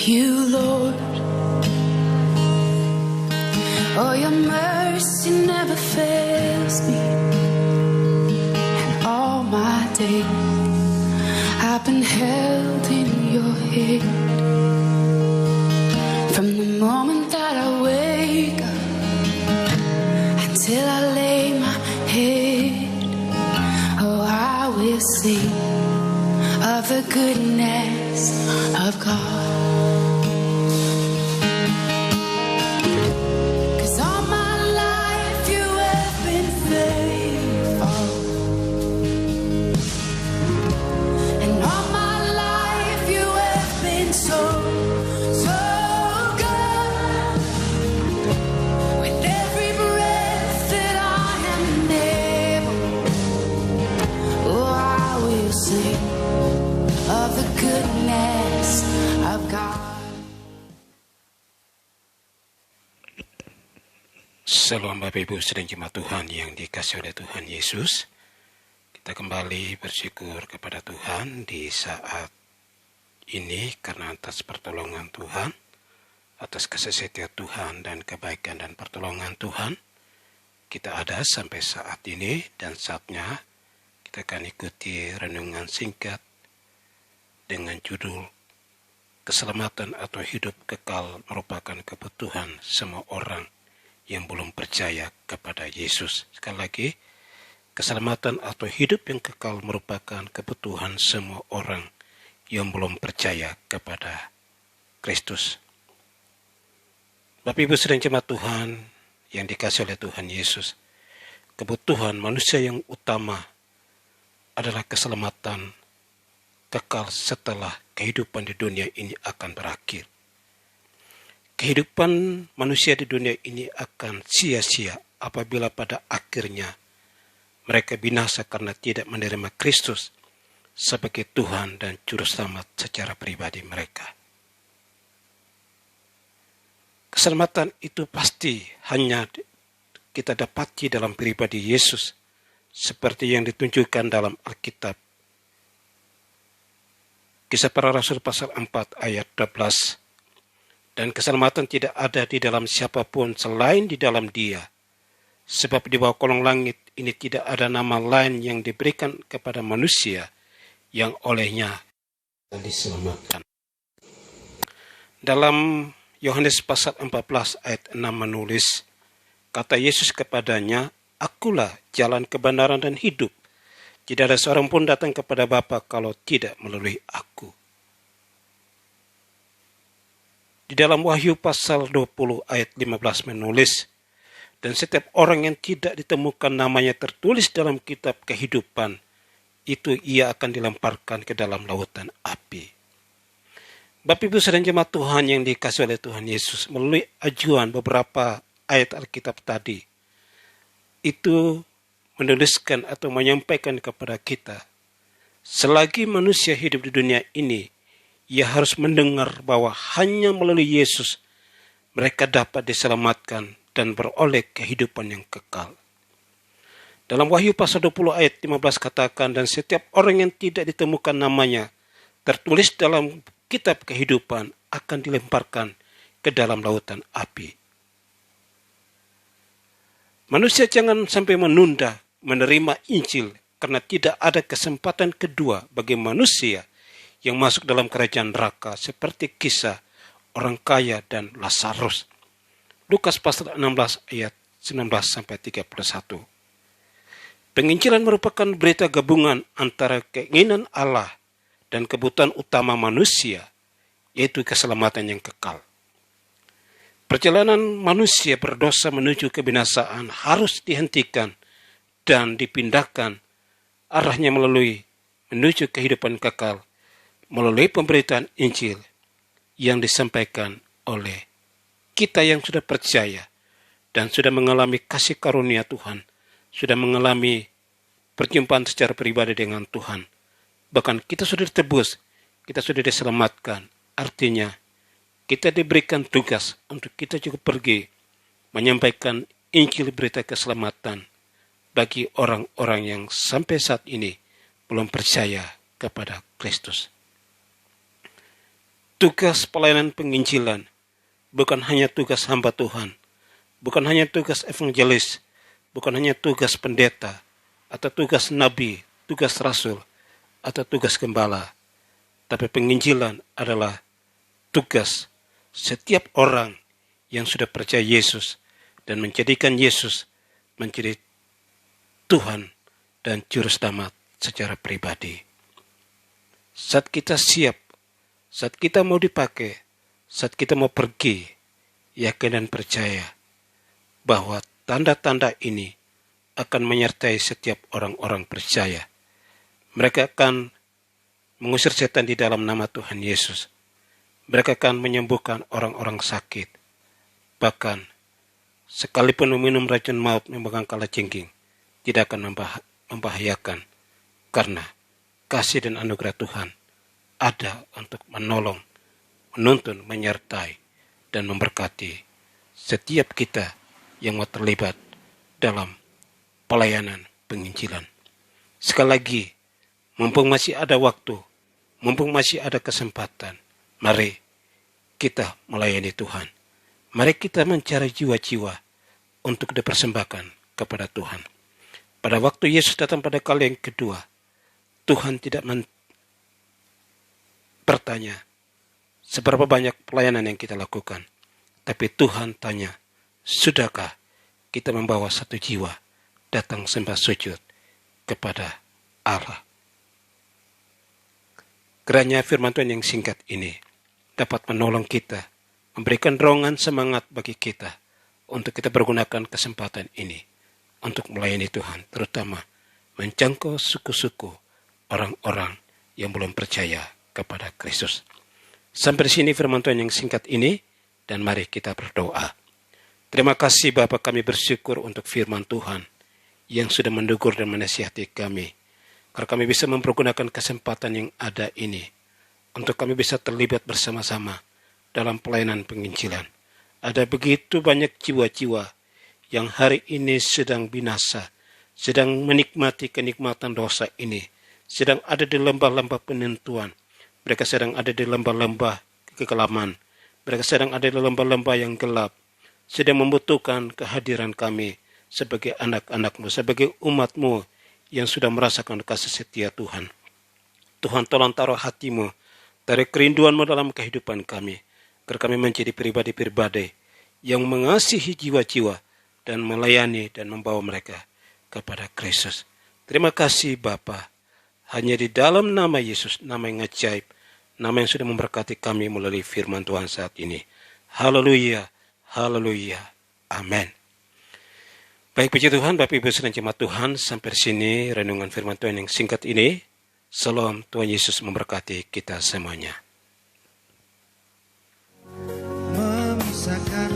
you, Lord. Oh, your mercy never fails me. And all my days I've been held in your hand. From the moment that I wake up until I lay my head, oh, I will sing of the goodness of God. 'Cause all my life you have been faithful, and all my life you have been so good. With every breath that I am able, oh, I will sing of the goodness of God. Salam Bapak Ibu sedang jemaat Tuhan yang dikasihi oleh Tuhan Yesus. Kita kembali bersyukur kepada Tuhan di saat ini karena atas pertolongan Tuhan, atas kasih setia Tuhan dan kebaikan dan pertolongan Tuhan. Kita ada sampai saat ini dan saatnya kita akan ikuti renungan singkat dengan judul Keselamatan atau hidup kekal merupakan kebutuhan semua orang yang belum percaya kepada Yesus. Sekali lagi, keselamatan atau hidup yang kekal merupakan kebutuhan semua orang yang belum percaya kepada Kristus. Bapak Ibu sedang jemaat Tuhan yang dikasihi oleh Tuhan Yesus, kebutuhan manusia yang utama adalah keselamatan kekal setelah kehidupan di dunia ini akan berakhir. Kehidupan manusia di dunia ini akan sia-sia apabila pada akhirnya mereka binasa karena tidak menerima Kristus sebagai Tuhan dan Juru Selamat secara pribadi mereka. Keselamatan itu pasti hanya kita dapati dalam pribadi Yesus, seperti yang ditunjukkan dalam Alkitab. Kisah Para Rasul pasal 4 ayat 12. Dan keselamatan tidak ada di dalam siapapun selain di dalam Dia. Sebab di bawah kolong langit ini tidak ada nama lain yang diberikan kepada manusia yang olehnya diselamatkan. Dalam Yohanes pasal 14 ayat 6 menulis, kata Yesus kepadanya, "Akulah jalan kebenaran dan hidup. Tidak ada seorang pun datang kepada Bapa kalau tidak melalui aku." Di dalam Wahyu pasal 20 ayat 15 menulis, dan setiap orang yang tidak ditemukan namanya tertulis dalam kitab kehidupan, itu ia akan dilemparkan ke dalam lautan api. Bapak Ibu saudara jemaat Tuhan yang dikasihi oleh Tuhan Yesus, melalui ajuan beberapa ayat Alkitab tadi, itu menuliskan atau menyampaikan kepada kita, selagi manusia hidup di dunia ini, ia harus mendengar bahwa hanya melalui Yesus mereka dapat diselamatkan dan beroleh kehidupan yang kekal. Dalam Wahyu pasal 20 ayat 15 katakan, dan setiap orang yang tidak ditemukan namanya tertulis dalam kitab kehidupan akan dilemparkan ke dalam lautan api. Manusia jangan sampai menunda menerima Injil karena tidak ada kesempatan kedua bagi manusia yang masuk dalam kerajaan neraka seperti kisah orang kaya dan Lazarus. Lukas pasal 16 ayat 19 sampai 31. Penginjilan merupakan berita gabungan antara keinginan Allah dan kebutuhan utama manusia, yaitu keselamatan yang kekal. Perjalanan manusia berdosa menuju kebinasaan harus dihentikan dan dipindahkan arahnya menuju kehidupan kekal melalui pemberitaan Injil yang disampaikan oleh kita yang sudah percaya dan sudah mengalami kasih karunia Tuhan, sudah mengalami perjumpaan secara pribadi dengan Tuhan. Bahkan kita sudah ditebus, kita sudah diselamatkan. Artinya, kita diberikan tugas untuk kita juga pergi menyampaikan Injil berita keselamatan bagi orang-orang yang sampai saat ini belum percaya kepada Kristus. tugas pelayanan penginjilan bukan hanya tugas hamba Tuhan, bukan hanya tugas evangelis, bukan hanya tugas pendeta, atau tugas nabi, tugas rasul, atau tugas gembala. Tapi penginjilan adalah tugas setiap orang yang sudah percaya Yesus dan menjadikan Yesus menjadi Tuhan dan Juru Selamat secara pribadi. Saat kita siap, saat kita mau dipakai, saat kita mau pergi, yakin dan percaya bahwa tanda-tanda ini akan menyertai setiap orang-orang percaya. Mereka akan mengusir setan di dalam nama Tuhan Yesus. Mereka akan menyembuhkan orang-orang sakit. Bahkan, sekalipun meminum racun maut memegang kalajengking, tidak akan membahayakan. Karena kasih dan anugerah Tuhan ada untuk menolong, menuntun, menyertai, dan memberkati setiap kita yang mau terlibat dalam pelayanan penginjilan. Sekali lagi, mumpung masih ada waktu, mumpung masih ada kesempatan, mari kita melayani Tuhan. Mari kita mencari jiwa-jiwa untuk dipersembahkan kepada Tuhan. Pada waktu Yesus datang pada kali yang kedua, Tuhan tidak bertanya seberapa banyak pelayanan yang kita lakukan. Tapi Tuhan tanya, sudahkah kita membawa satu jiwa datang sembah sujud kepada Allah? Kiranya firman Tuhan yang singkat ini dapat menolong kita, memberikan dorongan semangat bagi kita untuk kita pergunakan kesempatan ini untuk melayani Tuhan, terutama menjangkau suku-suku orang-orang yang belum percaya kepada Kristus. Sampai di sini firman Tuhan yang singkat ini, dan mari kita berdoa. Terima kasih Bapa, kami bersyukur untuk firman Tuhan yang sudah mendegur dan menasihati kami, karena kami bisa mempergunakan kesempatan yang ada ini untuk kami bisa terlibat bersama-sama dalam pelayanan penginjilan. Ada begitu banyak jiwa-jiwa yang hari ini sedang binasa, sedang menikmati kenikmatan dosa ini, sedang ada di lembah-lembah penentuan. Mereka sedang ada di lembah-lembah kekelaman. Mereka sedang ada di lembah-lembah yang gelap. Sedang membutuhkan kehadiran kami sebagai anak-anak-Mu, sebagai umat-Mu yang sudah merasakan kasih setia Tuhan. Tuhan, tolong taruh hati-Mu, taruh kerinduan-Mu dalam kehidupan kami, agar kami menjadi pribadi-pribadi yang mengasihi jiwa-jiwa dan melayani dan membawa mereka kepada Kristus. Terima kasih Bapa. Hanya di dalam nama Yesus, nama yang ajaib, nama yang sudah memberkati kami melalui firman Tuhan saat ini. Haleluya, haleluya, amin. Baik, puji Tuhan, Bapak Ibu sedang jemaat Tuhan, sampai sini renungan firman Tuhan yang singkat ini. Salam, Tuhan Yesus memberkati kita semuanya. Memisahkan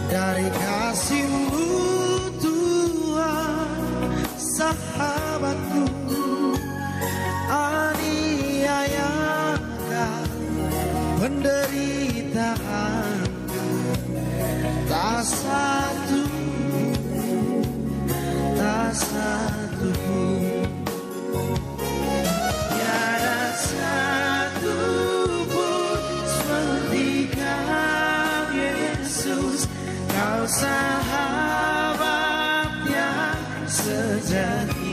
dari kasih-Mu Tuhan, sahabatku, aniayakan, penderitaan, tak satu tiada satu pun seperti Kau Yesus, Kau sahabat yang sejati.